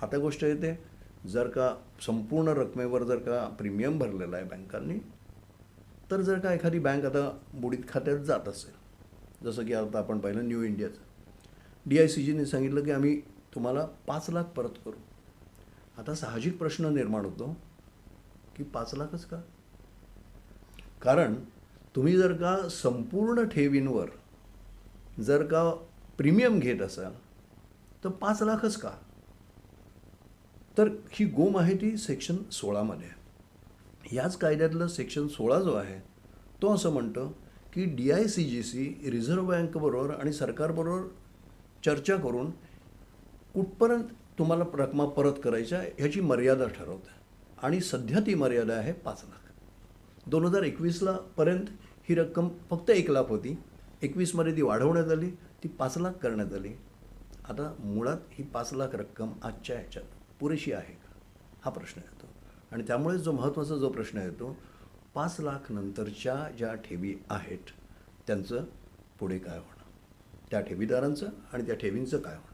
आता गोष्ट येते, जर का संपूर्ण रकमेवर जर का प्रीमियम भरलेला आहे बँकांनी, तर जर का एखादी बँक आता बुडीत खात्यात जात असेल, जसं की आता आपण पाहिलं न्यू इंडियाचं, DICGने सांगितलं की आम्ही तुम्हाला 5 लाख परत करू. आता साहजिक प्रश्न निर्माण होतो की 5 लाखच का? कारण तुम्ही जर का संपूर्ण ठेवींवर जर का प्रीमियम घेत असाल तर 5 लाखच का? तर ही गोम आहे ती सेक्शन 16मध्ये आहे. याच कायद्यातलं सेक्शन 16 जो आहे तो असं म्हणतं की DICGC रिझर्व्ह बँकेबरोबर आणि सरकारबरोबर चर्चा करून कुठपर्यंत तुम्हाला रकमा परत करायच्या ह्याची मर्यादा ठरवते आणि सध्या ती मर्यादा आहे 5 लाख. 2021ला पर्यंत ही रक्कम फक्त 1 लाख होती. 21मध्ये ती वाढवण्यात आली, ती 5 लाख करण्यात आली. आता मुळात ही 5 लाख रक्कम आजच्या ह्याच्यात पुरेशी आहे का, हा प्रश्न येतो. आणि त्यामुळे जो महत्त्वाचा जो प्रश्न येतो, 5 लाख नंतरच्या ज्या ठेवी आहेत त्यांचं पुढे काय होणं, त्या ठेवीदारांचं आणि त्या ठेवींचं काय होणं.